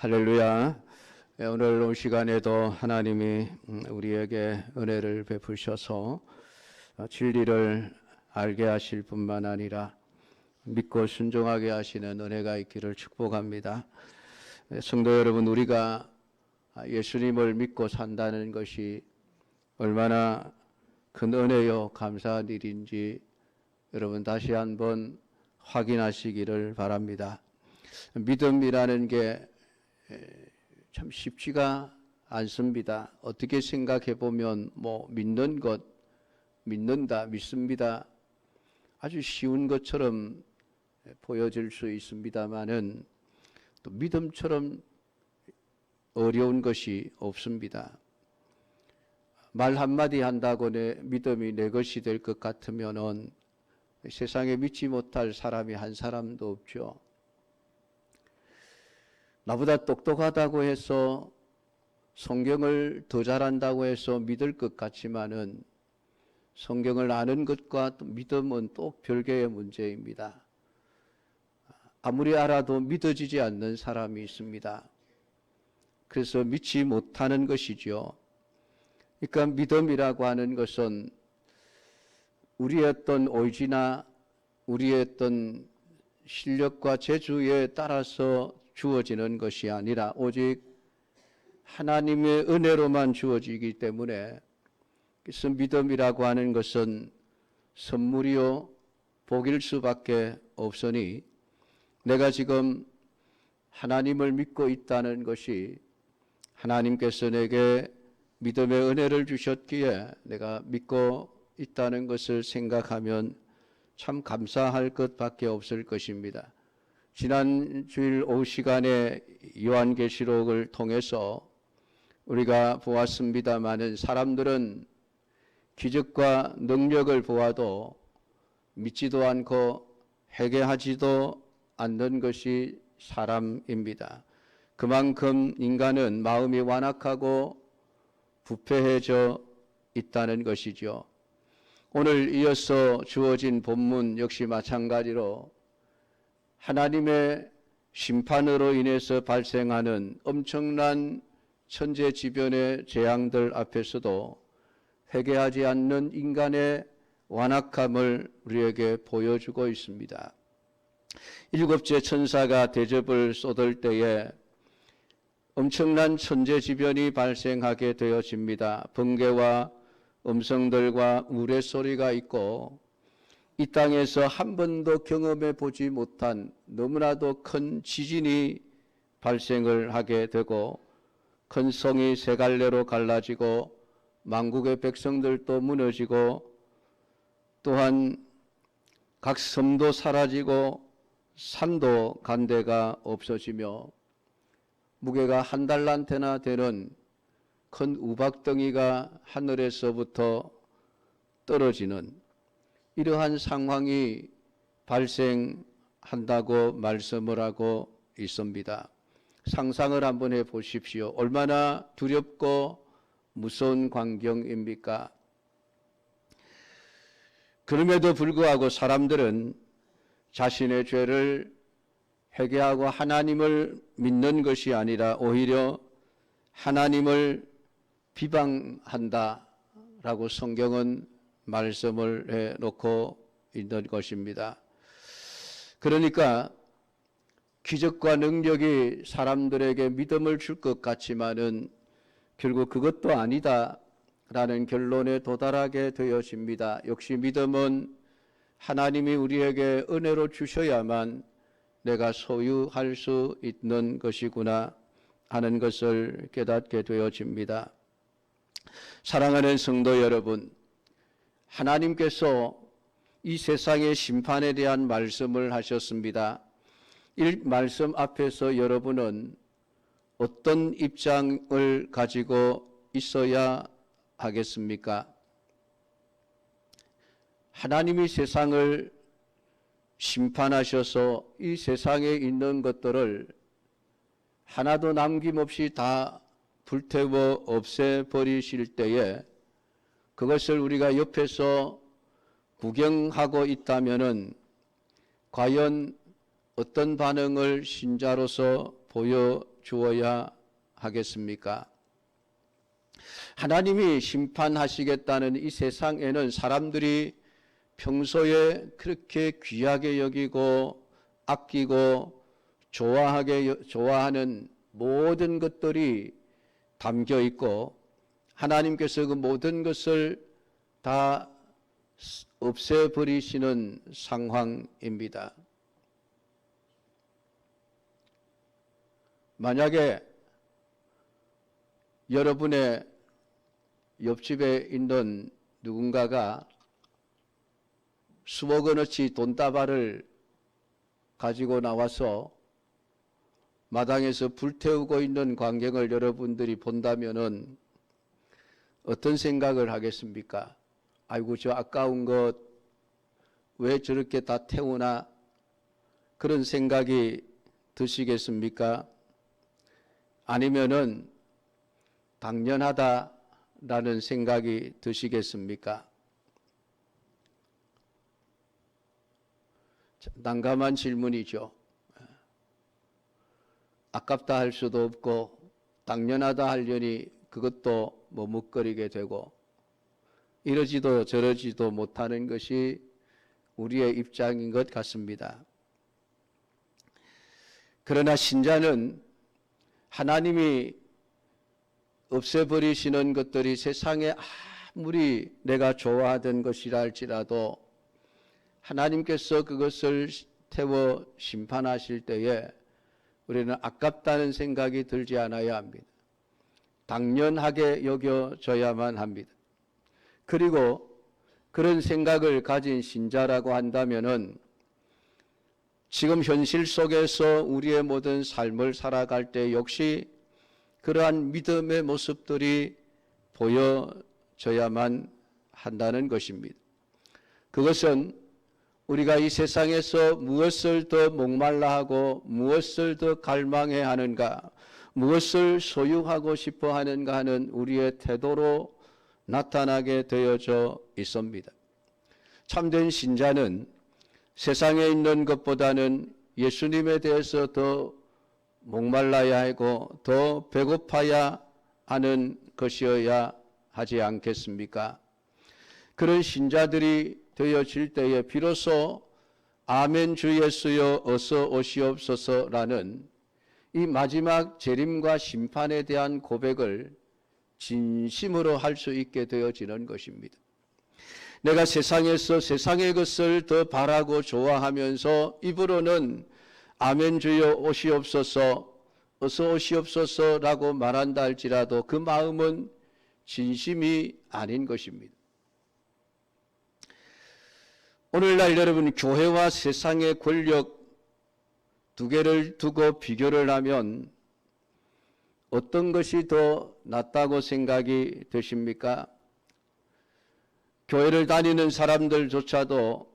할렐루야. 오늘 온 시간에도 하나님이 우리에게 은혜를 베푸셔서 진리를 알게 하실 뿐만 아니라 믿고 순종하게 하시는 은혜가 있기를 축복합니다. 성도 여러분, 우리가 예수님을 믿고 산다는 것이 얼마나 큰 은혜요 감사한 일인지 여러분 다시 한번 확인하시기를 바랍니다. 믿음이라는 게 참 쉽지가 않습니다. 어떻게 생각해 보면 믿는 것, 믿는다, 믿습니다. 아주 쉬운 것처럼 보여질 수 있습니다만은 또 믿음처럼 어려운 것이 없습니다. 말 한마디 한다고 내 믿음이 내 것이 될 것 같으면은 세상에 믿지 못할 사람이 한 사람도 없죠. 나보다 똑똑하다고 해서 성경을 더 잘한다고 해서 믿을 것 같지만은 성경을 아는 것과 또 믿음은 또 별개의 문제입니다. 아무리 알아도 믿어지지 않는 사람이 있습니다. 그래서 믿지 못하는 것이죠. 그러니까 믿음이라고 하는 것은 우리의 어떤 의지나 우리의 어떤 실력과 재주에 따라서 주어지는 것이 아니라 오직 하나님의 은혜로만 주어지기 때문에 그래서 믿음이라고 하는 것은 선물이요 복일 수밖에 없으니 내가 지금 하나님을 믿고 있다는 것이 하나님께서 내게 믿음의 은혜를 주셨기에 내가 믿고 있다는 것을 생각하면 참 감사할 것밖에 없을 것입니다. 지난 주일 오후 시간에 요한계시록을 통해서 우리가 보았습니다마는 사람들은 기적과 능력을 보아도 믿지도 않고 회개하지도 않는 것이 사람입니다. 그만큼 인간은 마음이 완악하고 부패해져 있다는 것이죠. 오늘 이어서 주어진 본문 역시 마찬가지로 하나님의 심판으로 인해서 발생하는 엄청난 천재지변의 재앙들 앞에서도 회개하지 않는 인간의 완악함을 우리에게 보여주고 있습니다. 일곱째 천사가 대접을 쏟을 때에 엄청난 천재지변이 발생하게 되어집니다. 번개와 음성들과 우레소리가 있고 이 땅에서 한 번도 경험해 보지 못한 너무나도 큰 지진이 발생을 하게 되고 큰 성이 세 갈래로 갈라지고 만국의 백성들도 무너지고 또한 각 섬도 사라지고 산도 간데가 없어지며 무게가 한 달란트나 되는 큰 우박덩이가 하늘에서부터 떨어지는 이러한 상황이 발생한다고 말씀을 하고 있습니다. 상상을 한번 해 보십시오. 얼마나 두렵고 무서운 광경입니까? 그럼에도 불구하고 사람들은 자신의 죄를 회개하고 하나님을 믿는 것이 아니라 오히려 하나님을 비방한다라고 성경은 말씀을 해놓고 있는 것입니다. 그러니까 기적과 능력이 사람들에게 믿음을 줄 것 같지만은 결국 그것도 아니다라는 결론에 도달하게 되어집니다. 역시 믿음은 하나님이 우리에게 은혜로 주셔야만 내가 소유할 수 있는 것이구나 하는 것을 깨닫게 되어집니다. 사랑하는 성도 여러분, 하나님께서 이 세상의 심판에 대한 말씀을 하셨습니다. 이 말씀 앞에서 여러분은 어떤 입장을 가지고 있어야 하겠습니까? 하나님이 세상을 심판하셔서 이 세상에 있는 것들을 하나도 남김없이 다 불태워 없애버리실 때에 그것을 우리가 옆에서 구경하고 있다면은 과연 어떤 반응을 신자로서 주어야 하겠습니까? 하나님이 심판하시겠다는 이 세상에는 사람들이 평소에 그렇게 귀하게 여기고 아끼고 좋아하는 모든 것들이 담겨 있고, 하나님께서 그 모든 것을 다 없애버리시는 상황입니다. 만약에 여러분의 옆집에 있는 누군가가 수억 원어치 돈다발을 가지고 나와서 마당에서 불태우고 있는 광경을 여러분들이 본다면은 어떤 생각을 하겠습니까? 아이고, 저 아까운 것 왜 저렇게 다 태우나? 그런 생각이 드시겠습니까? 아니면은 당연하다라는 생각이 드시겠습니까? 난감한 질문이죠. 아깝다 할 수도 없고 당연하다 하려니 그것도 머뭇거리게 되고, 이러지도 저러지도 못하는 것이 우리의 입장인 것 같습니다. 그러나 신자는 하나님이 없애버리시는 것들이 세상에 아무리 내가 좋아하던 것이라 할지라도 하나님께서 그것을 태워 심판하실 때에 우리는 아깝다는 생각이 들지 않아야 합니다. 당연하게 여겨져야만 합니다. 그리고 그런 생각을 가진 신자라고 한다면은 지금 현실 속에서 우리의 모든 삶을 살아갈 때 역시 그러한 믿음의 모습들이 보여져야만 한다는 것입니다. 그것은 우리가 이 세상에서 무엇을 더 목말라 하고 무엇을 더 갈망해 하는가, 무엇을 소유하고 싶어 하는가 하는 우리의 태도로 나타나게 되어져 있습니다. 참된 신자는 세상에 있는 것보다는 예수님에 대해서 더 목말라야 하고 더 배고파야 하는 것이어야 하지 않겠습니까? 그런 신자들이 되어질 때에 비로소 아멘 주 예수여 어서 오시옵소서라는 이 마지막 재림과 심판에 대한 고백을 진심으로 할 수 있게 되어지는 것입니다. 내가 세상에서 세상의 것을 더 바라고 좋아하면서 입으로는 아멘 주여 오시옵소서 어서 오시옵소서라고 말한다 할지라도 그 마음은 진심이 아닌 것입니다. 오늘날 여러분, 교회와 세상의 권력 두 개를 두고 비교를 하면 어떤 것이 더 낫다고 생각이 되십니까? 교회를 다니는 사람들조차도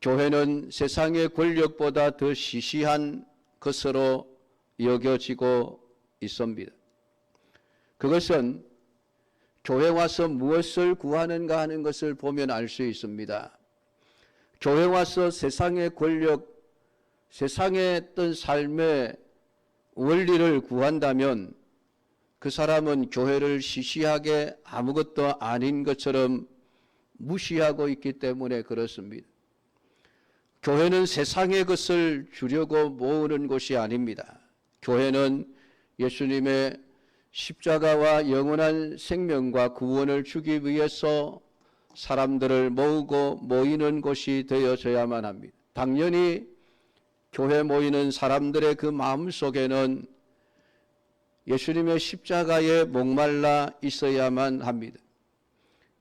교회는 세상의 권력보다 더 시시한 것으로 여겨지고 있습니다. 그것은 교회 와서 무엇을 구하는가 하는 것을 보면 알 수 있습니다. 교회 와서 세상의 권력, 세상의 어떤 삶의 원리를 구한다면 그 사람은 교회를 시시하게 아무것도 아닌 것처럼 무시하고 있기 때문에 그렇습니다. 교회는 세상의 것을 주려고 모으는 곳이 아닙니다. 교회는 예수님의 십자가와 영원한 생명과 구원을 주기 위해서 사람들을 모으고 모이는 곳이 되어져야만 합니다. 당연히 교회 모이는 사람들의 그 마음 속에는 예수님의 십자가에 목말라 있어야만 합니다.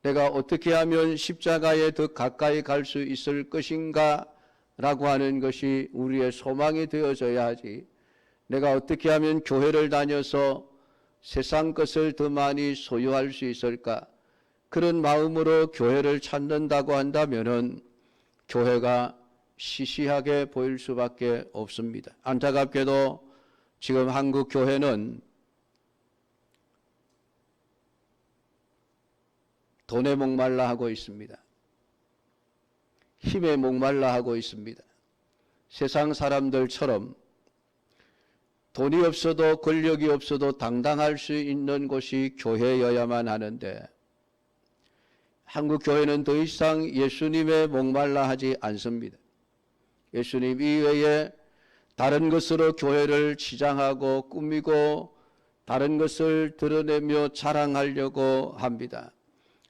내가 어떻게 하면 십자가에 더 가까이 갈 수 있을 것인가 라고 하는 것이 우리의 소망이 되어져야 하지, 내가 어떻게 하면 교회를 다녀서 세상 것을 더 많이 소유할 수 있을까, 그런 마음으로 교회를 찾는다고 한다면은 교회가 시시하게 보일 수밖에 없습니다. 안타깝게도 지금 한국 교회는 돈에 목말라 하고 있습니다. 힘에 목말라 하고 있습니다. 세상 사람들처럼 돈이 없어도 권력이 없어도 당당할 수 있는 곳이 교회여야만 하는데 한국 교회는 더 이상 예수님에 목말라 하지 않습니다. 예수님 이외에 다른 것으로 교회를 치장하고 꾸미고 다른 것을 드러내며 자랑하려고 합니다.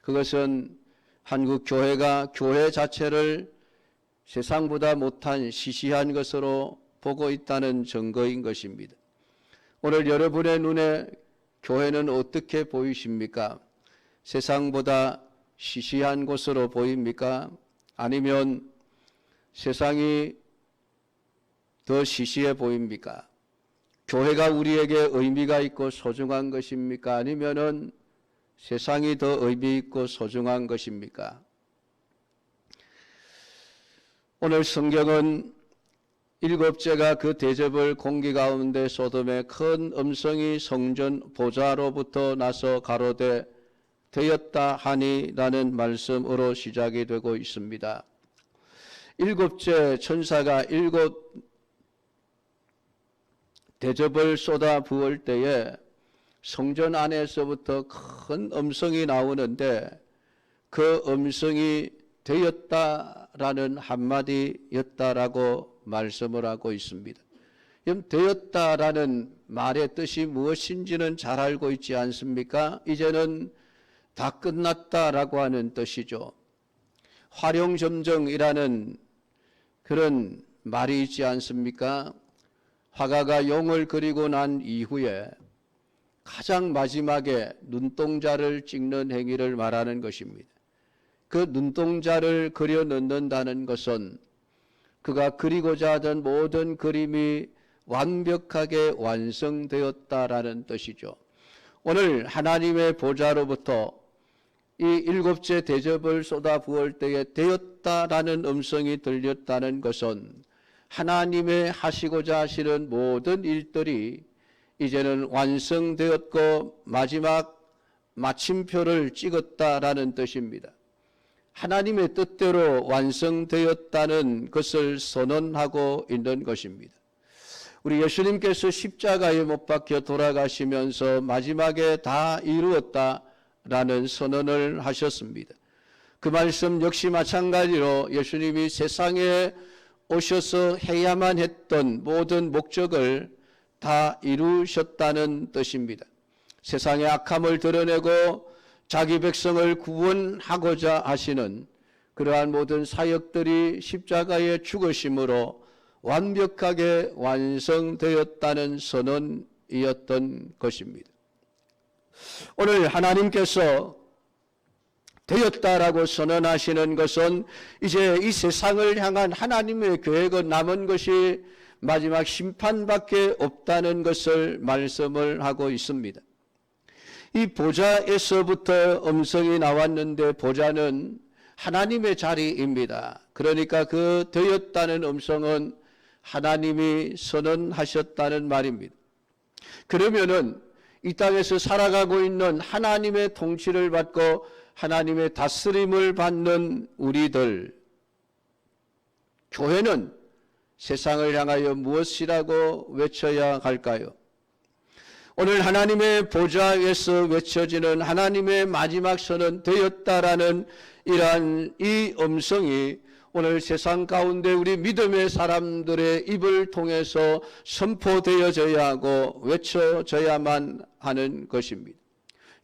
그것은 한국 교회가 교회 자체를 세상보다 못한 시시한 것으로 보고 있다는 증거인 것입니다. 오늘 여러분의 눈에 교회는 어떻게 보이십니까? 세상보다 시시한 곳으로 보입니까? 아니면 세상이 더 시시해 보입니까? 교회가 우리에게 의미가 있고 소중한 것입니까? 아니면은 세상이 더 의미 있고 소중한 것입니까? 오늘 성경은 일곱째가 그 대접을 공기 가운데 소돔의 큰 음성이 성전 보좌로부터 나서 가로되 되었다 하니라는 말씀으로 시작이 되고 있습니다. 일곱째 천사가 일곱 대접을 쏟아 부을 때에 성전 안에서부터 큰 음성이 나오는데 그 음성이 되었다라는 한마디였다라고 말씀을 하고 있습니다. 되었다라는 말의 뜻이 무엇인지는 잘 알고 있지 않습니까? 이제는 다 끝났다라고 하는 뜻이죠. 활용점정이라는 그런 말이 있지 않습니까? 화가가 용을 그리고 난 이후에 가장 마지막에 눈동자를 찍는 행위를 말하는 것입니다. 그 눈동자를 그려 넣는다는 것은 그가 그리고자 하던 모든 그림이 완벽하게 완성되었다라는 뜻이죠. 오늘 하나님의 보좌로부터 이 일곱째 대접을 쏟아 부을 때에 되었다라는 음성이 들렸다는 것은 하나님의 하시고자 하시는 모든 일들이 이제는 완성되었고 마지막 마침표를 찍었다라는 뜻입니다. 하나님의 뜻대로 완성되었다는 것을 선언하고 있는 것입니다. 우리 예수님께서 십자가에 못 박혀 돌아가시면서 마지막에 다 이루었다라는 선언을 하셨습니다. 그 말씀 역시 마찬가지로 예수님이 세상에 오셔서 해야만 했던 모든 목적을 다 이루셨다는 뜻입니다. 세상의 악함을 드러내고 자기 백성을 구원하고자 하시는 그러한 모든 사역들이 십자가의 죽으심으로 완벽하게 완성되었다는 선언이었던 것입니다. 오늘 하나님께서 되었다라고 선언하시는 것은 이제 이 세상을 향한 하나님의 계획은 남은 것이 마지막 심판밖에 없다는 것을 말씀을 하고 있습니다. 이 보좌에서부터 음성이 나왔는데 보좌는 하나님의 자리입니다. 그러니까 그 되었다는 음성은 하나님이 선언하셨다는 말입니다. 그러면은 이 땅에서 살아가고 있는 하나님의 통치를 받고 하나님의 다스림을 받는 우리들, 교회는 세상을 향하여 무엇이라고 외쳐야 할까요? 오늘 하나님의 보좌에서 외쳐지는 하나님의 마지막 선언 되었다라는 이러한 이 음성이 오늘 세상 가운데 우리 믿음의 사람들의 입을 통해서 선포되어져야 하고 외쳐져야만 하는 것입니다.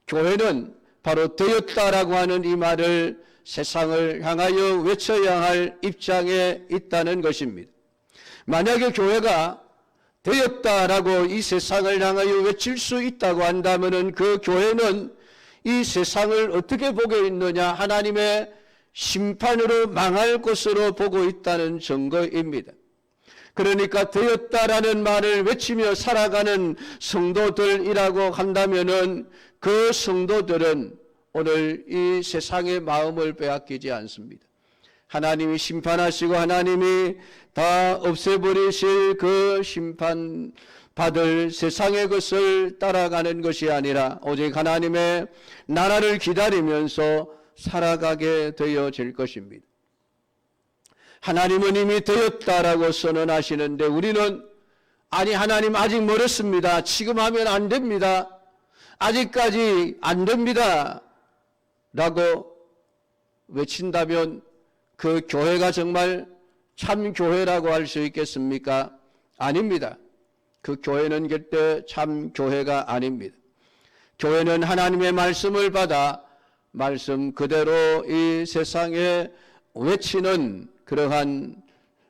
교회는 바로 되었다라고 하는 이 말을 세상을 향하여 외쳐야 할 입장에 있다는 것입니다. 만약에 교회가 되었다라고 이 세상을 향하여 외칠 수 있다고 한다면 그 교회는 이 세상을 어떻게 보고 있느냐? 하나님의 심판으로 망할 것으로 보고 있다는 증거입니다. 그러니까 되었다라는 말을 외치며 살아가는 성도들이라고 한다면은 그 성도들은 오늘 이 세상의 마음을 빼앗기지 않습니다. 하나님이 심판하시고 하나님이 다 없애버리실 그 심판 받을 세상의 것을 따라가는 것이 아니라 오직 하나님의 나라를 기다리면서 살아가게 되어질 것입니다. 하나님은 이미 되었다라고 선언하시는데 우리는 아니 하나님 아직 멀었습니다. 지금 하면 안 됩니다. 아직까지 안 됩니다. 라고 외친다면 그 교회가 정말 참 교회라고 할 수 있겠습니까? 아닙니다. 그 교회는 절대 참 교회가 아닙니다. 교회는 하나님의 말씀을 받아 말씀 그대로 이 세상에 외치는 그러한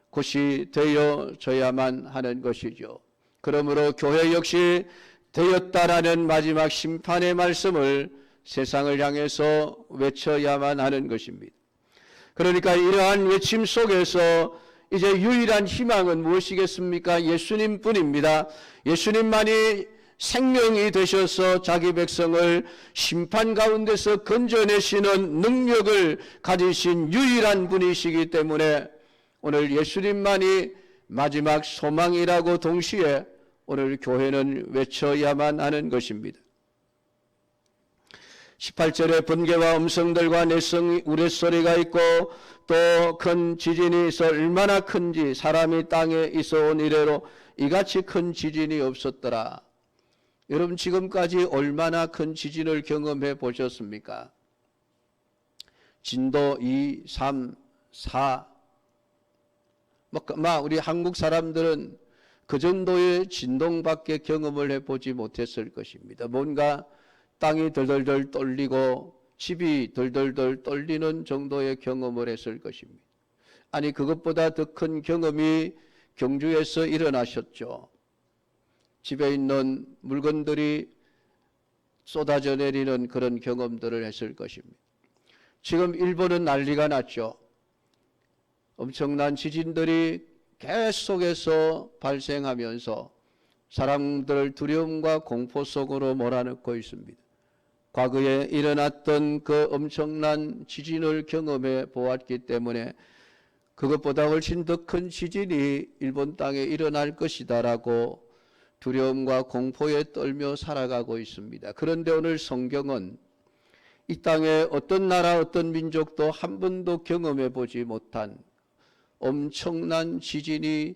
곳이 되어져야만 하는 것이죠. 그러므로 교회 역시 되었다라는 마지막 심판의 말씀을 세상을 향해서 외쳐야만 하는 것입니다. 그러니까 이러한 외침 속에서 이제 유일한 희망은 무엇이겠습니까? 예수님뿐입니다. 예수님만이 생명이 되셔서 자기 백성을 심판 가운데서 건져내시는 능력을 가지신 유일한 분이시기 때문에 오늘 예수님만이 마지막 소망이라고 동시에 오늘 교회는 외쳐야만 하는 것입니다. 18절에 번개와 음성들과 내성 우레소리가 있고 또 큰 지진이 있어 얼마나 큰지 사람이 땅에 있어 온 이래로 이같이 큰 지진이 없었더라. 여러분 지금까지 얼마나 큰 지진을 경험해 보셨습니까? 진도 2, 3, 4 우리 한국 사람들은 그 정도의 진동밖에 경험을 해보지 못했을 것입니다. 뭔가 땅이 덜덜덜 떨리고 집이 덜덜덜 떨리는 정도의 경험을 했을 것입니다. 아니 그것보다 더 큰 경험이 경주에서 일어나셨죠. 집에 있는 물건들이 쏟아져 내리는 그런 경험들을 했을 것입니다. 지금 일본은 난리가 났죠. 엄청난 지진들이 계속해서 발생하면서 사람들을 두려움과 공포 속으로 몰아넣고 있습니다. 과거에 일어났던 그 엄청난 지진을 경험해 보았기 때문에 그것보다 훨씬 더 큰 지진이 일본 땅에 일어날 것이다라고 두려움과 공포에 떨며 살아가고 있습니다. 그런데 오늘 성경은 이 땅에 어떤 나라 어떤 민족도 한 번도 경험해 보지 못한 엄청난 지진이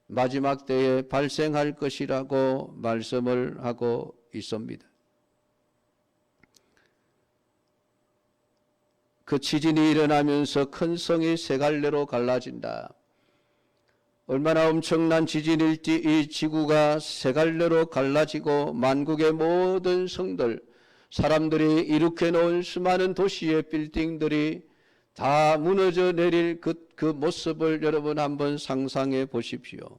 마지막 때에 발생할 것이라고 말씀을 하고 있습니다. 그 지진이 일어나면서 큰 성이 세 갈래로 갈라진다. 얼마나 엄청난 지진일지 이 지구가 세 갈래로 갈라지고 만국의 모든 성들, 사람들이 일으켜 놓은 수많은 도시의 빌딩들이 다 무너져 내릴 그 모습을 여러분 한번 상상해 보십시오.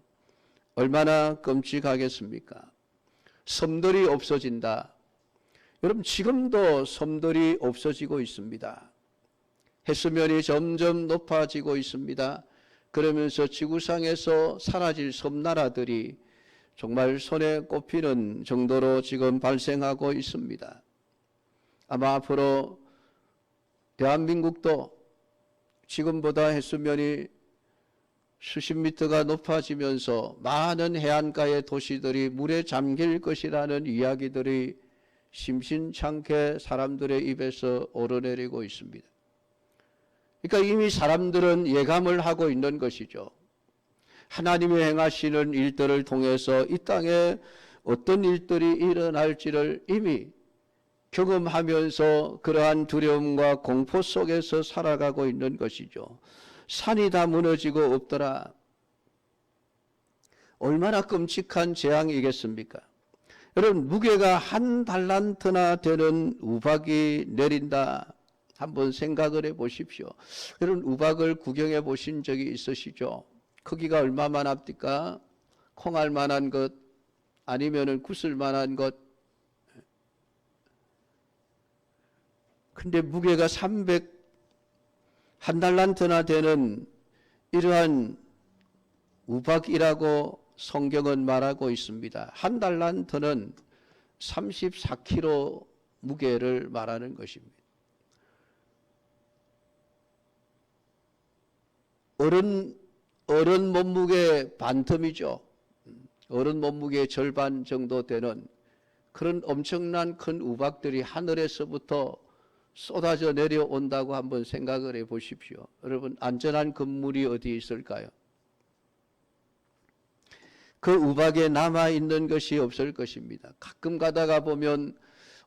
얼마나 끔찍하겠습니까? 섬들이 없어진다. 여러분 지금도 섬들이 없어지고 있습니다. 해수면이 점점 높아지고 있습니다. 그러면서 지구상에서 사라질 섬나라들이 정말 손에 꼽히는 정도로 지금 발생하고 있습니다. 아마 앞으로 대한민국도 지금보다 해수면이 수십 미터가 높아지면서 많은 해안가의 도시들이 물에 잠길 것이라는 이야기들이 심심찮게 사람들의 입에서 오르내리고 있습니다. 그러니까 이미 사람들은 예감을 하고 있는 것이죠. 하나님이 행하시는 일들을 통해서 이 땅에 어떤 일들이 일어날지를 이미 경험하면서 그러한 두려움과 공포 속에서 살아가고 있는 것이죠. 산이 다 무너지고 없더라. 얼마나 끔찍한 재앙이겠습니까? 여러분 무게가 1달란트나 되는 우박이 내린다. 한번 생각을 해 보십시오. 여러분 우박을 구경해 보신 적이 있으시죠? 크기가 얼마만 합니까? 콩알 만한 것 아니면은 구슬 만한 것. 근데 무게가 1달란트나 되는 이러한 우박이라고 성경은 말하고 있습니다. 1달란트는 34kg 무게를 말하는 것입니다. 어른 몸무게 반틈이죠. 어른 몸무게의 절반 정도 되는 그런 엄청난 큰 우박들이 하늘에서부터 쏟아져 내려온다고 한번 생각을 해 보십시오. 여러분 안전한 건물이 어디 있을까요? 그 우박에 남아있는 것이 없을 것입니다. 가끔 가다가 보면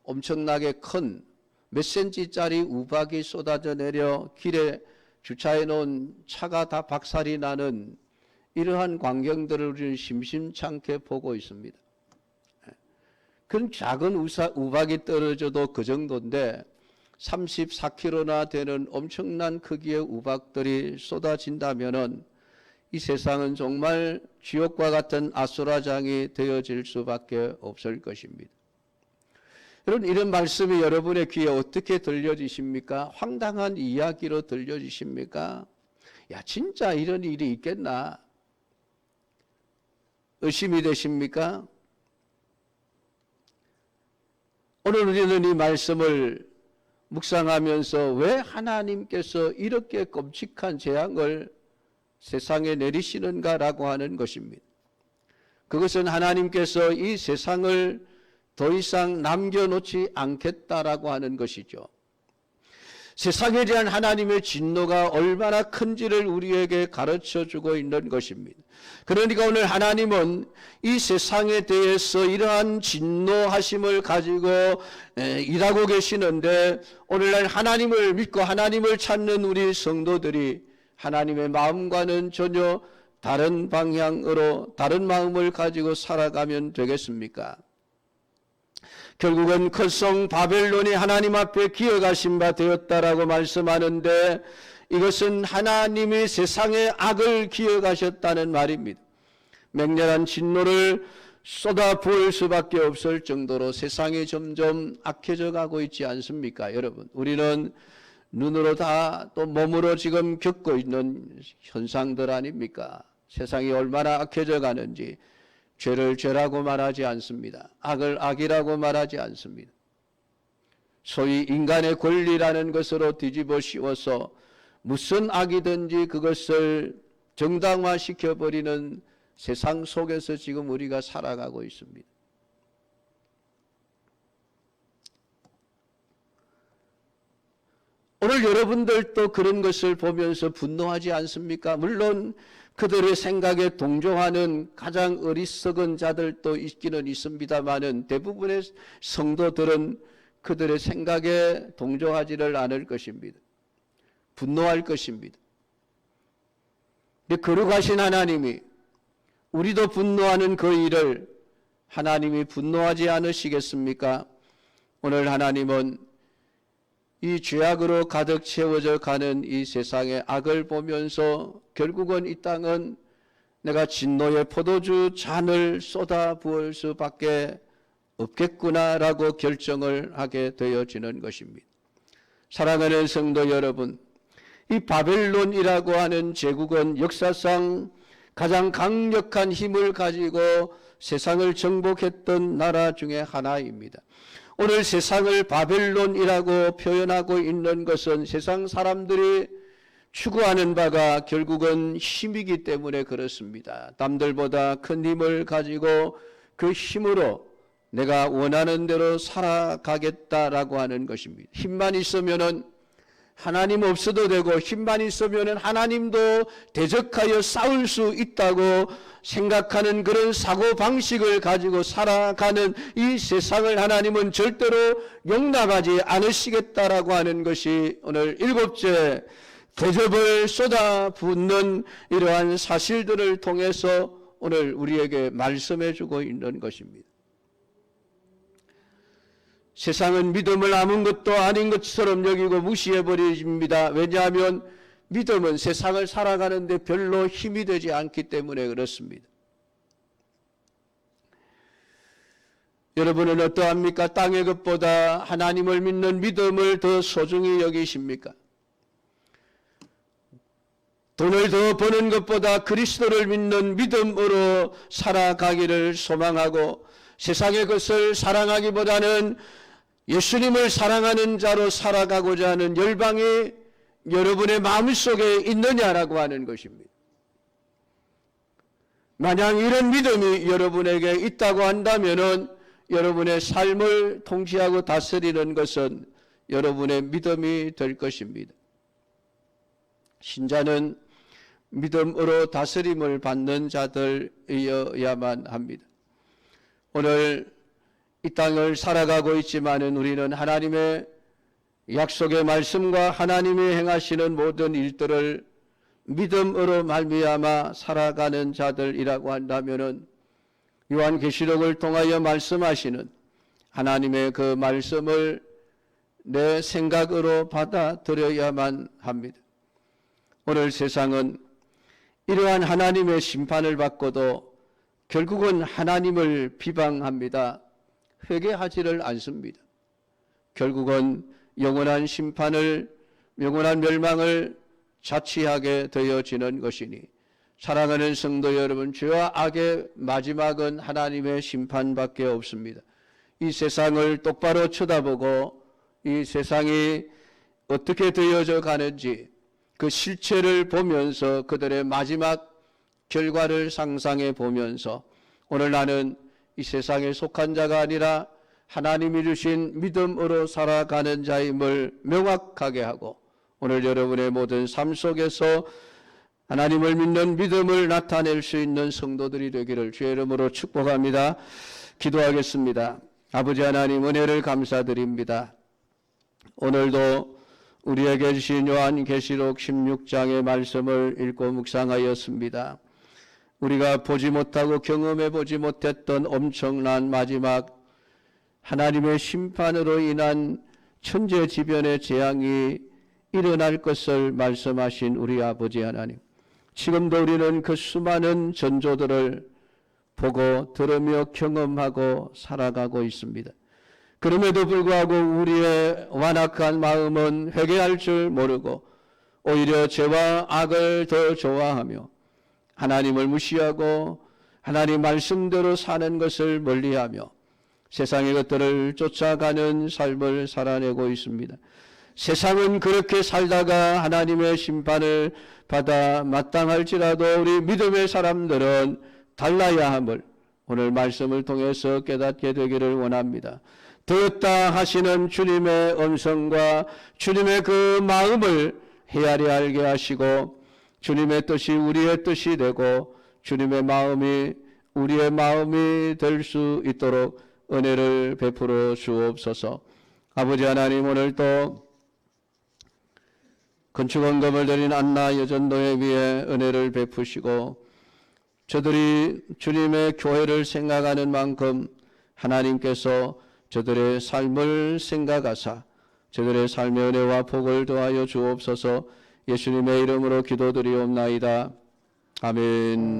엄청나게 큰 몇 센치짜리 우박이 쏟아져 내려 길에 주차해 놓은 차가 다 박살이 나는 이러한 광경들을 우리는 심심찮게 보고 있습니다. 그런 작은 우박이 떨어져도 그 정도인데 34kg나 되는 엄청난 크기의 우박들이 쏟아진다면은 이 세상은 정말 지옥과 같은 아수라장이 되어질 수밖에 없을 것입니다. 여러분, 이런 말씀이 여러분의 귀에 어떻게 들려지십니까? 황당한 이야기로 들려지십니까? 야, 진짜 이런 일이 있겠나? 의심이 되십니까? 오늘 우리는 이 말씀을 묵상하면서 왜 하나님께서 이렇게 끔찍한 재앙을 세상에 내리시는가라고 하는 것입니다. 그것은 하나님께서 이 세상을 더 이상 남겨놓지 않겠다라고 하는 것이죠. 세상에 대한 하나님의 진노가 얼마나 큰지를 우리에게 가르쳐주고 있는 것입니다. 그러니까 오늘 하나님은 이 세상에 대해서 이러한 진노하심을 가지고 일하고 계시는데, 오늘날 하나님을 믿고 하나님을 찾는 우리 성도들이 하나님의 마음과는 전혀 다른 방향으로 다른 마음을 가지고 살아가면 되겠습니까? 결국은 그 성 바벨론이 하나님 앞에 기어가신 바 되었다라고 말씀하는데, 이것은 하나님이 세상의 악을 기어가셨다는 말입니다. 맹렬한 진노를 쏟아 부을 수밖에 없을 정도로 세상이 점점 악해져 가고 있지 않습니까? 여러분, 우리는 눈으로 다 또 몸으로 지금 겪고 있는 현상들 아닙니까? 세상이 얼마나 악해져 가는지. 죄를 죄라고 말하지 않습니다. 악을 악이라고 말하지 않습니다. 소위 인간의 권리라는 것으로 뒤집어 씌워서 무슨 악이든지 그것을 정당화시켜버리는 세상 속에서 지금 우리가 살아가고 있습니다. 오늘 여러분들도 그런 것을 보면서 분노하지 않습니까? 물론 그들의 생각에 동조하는 가장 어리석은 자들도 있기는 있습니다만은 대부분의 성도들은 그들의 생각에 동조하지를 않을 것입니다. 분노할 것입니다. 근데 거룩하신 하나님이 우리도 분노하는 그 일을 하나님이 분노하지 않으시겠습니까? 오늘 하나님은 이 죄악으로 가득 채워져 가는 이 세상의 악을 보면서 결국은 이 땅은 내가 진노의 포도주 잔을 쏟아 부을 수밖에 없겠구나라고 결정을 하게 되어지는 것입니다. 사랑하는 성도 여러분, 이 바벨론이라고 하는 제국은 역사상 가장 강력한 힘을 가지고 세상을 정복했던 나라 중에 하나입니다. 오늘 세상을 바벨론이라고 표현하고 있는 것은 세상 사람들이 추구하는 바가 결국은 힘이기 때문에 그렇습니다. 남들보다 큰 힘을 가지고 그 힘으로 내가 원하는 대로 살아가겠다라고 하는 것입니다. 힘만 있으면은 하나님 없어도 되고, 힘만 있으면은 하나님도 대적하여 싸울 수 있다고 생각하는 그런 사고방식을 가지고 살아가는 이 세상을 하나님은 절대로 용납하지 않으시겠다라고 하는 것이 오늘 7째 대접을 쏟아붓는 이러한 사실들을 통해서 오늘 우리에게 말씀해 주고 있는 것입니다. 세상은 믿음을 아무것도 아닌 것처럼 여기고 무시해 버립니다. 왜냐하면 믿음은 세상을 살아가는데 별로 힘이 되지 않기 때문에 그렇습니다. 여러분은 어떠합니까? 땅의 것보다 하나님을 믿는 믿음을 더 소중히 여기십니까? 돈을 더 버는 것보다 그리스도를 믿는 믿음으로 살아가기를 소망하고, 세상의 것을 사랑하기보다는 예수님을 사랑하는 자로 살아가고자 하는 열방이 여러분의 마음속에 있느냐라고 하는 것입니다. 만약 이런 믿음이 여러분에게 있다고 한다면은 여러분의 삶을 통치하고 다스리는 것은 여러분의 믿음이 될 것입니다. 신자는 믿음으로 다스림을 받는 자들이어야만 합니다. 오늘 이 땅을 살아가고 있지만은 우리는 하나님의 약속의 말씀과 하나님이 행하시는 모든 일들을 믿음으로 말미암아 살아가는 자들이라고 한다면은 요한계시록을 통하여 말씀하시는 하나님의 그 말씀을 내 생각으로 받아들여야만 합니다. 오늘 세상은 이러한 하나님의 심판을 받고도 결국은 하나님을 비방합니다. 회개하지를 않습니다. 결국은 영원한 심판을, 영원한 멸망을 자취하게 되어지는 것이니 사랑하는 성도 여러분, 죄와 악의 마지막은 하나님의 심판밖에 없습니다. 이 세상을 똑바로 쳐다보고 이 세상이 어떻게 되어져 가는지 그 실체를 보면서 그들의 마지막 결과를 상상해 보면서 오늘 나는 이 세상에 속한 자가 아니라 하나님이 주신 믿음으로 살아가는 자임을 명확하게 하고 오늘 여러분의 모든 삶 속에서 하나님을 믿는 믿음을 나타낼 수 있는 성도들이 되기를 주의 이름으로 축복합니다. 기도하겠습니다. 아버지 하나님, 은혜를 감사드립니다. 오늘도 우리에게 주신 요한계시록 16장의 말씀을 읽고 묵상하였습니다. 우리가 보지 못하고 경험해 보지 못했던 엄청난 마지막 하나님의 심판으로 인한 천재지변의 재앙이 일어날 것을 말씀하신 우리 아버지 하나님, 지금도 우리는 그 수많은 전조들을 보고 들으며 경험하고 살아가고 있습니다. 그럼에도 불구하고 우리의 완악한 마음은 회개할 줄 모르고 오히려 죄와 악을 더 좋아하며 하나님을 무시하고 하나님 말씀대로 사는 것을 멀리하며 세상의 것들을 쫓아가는 삶을 살아내고 있습니다. 세상은 그렇게 살다가 하나님의 심판을 받아 마땅할지라도 우리 믿음의 사람들은 달라야 함을 오늘 말씀을 통해서 깨닫게 되기를 원합니다. 되었다 하시는 주님의 음성과 주님의 그 마음을 헤아려 알게 하시고 주님의 뜻이 우리의 뜻이 되고 주님의 마음이 우리의 마음이 될 수 있도록 은혜를 베풀어 주옵소서. 아버지 하나님, 오늘도 건축원금을 드린 안나 여전도회 위에 은혜를 베푸시고 저들이 주님의 교회를 생각하는 만큼 하나님께서 저들의 삶을 생각하사 저들의 삶의 은혜와 복을 더하여 주옵소서. 예수님의 이름으로 기도드리옵나이다. 아멘.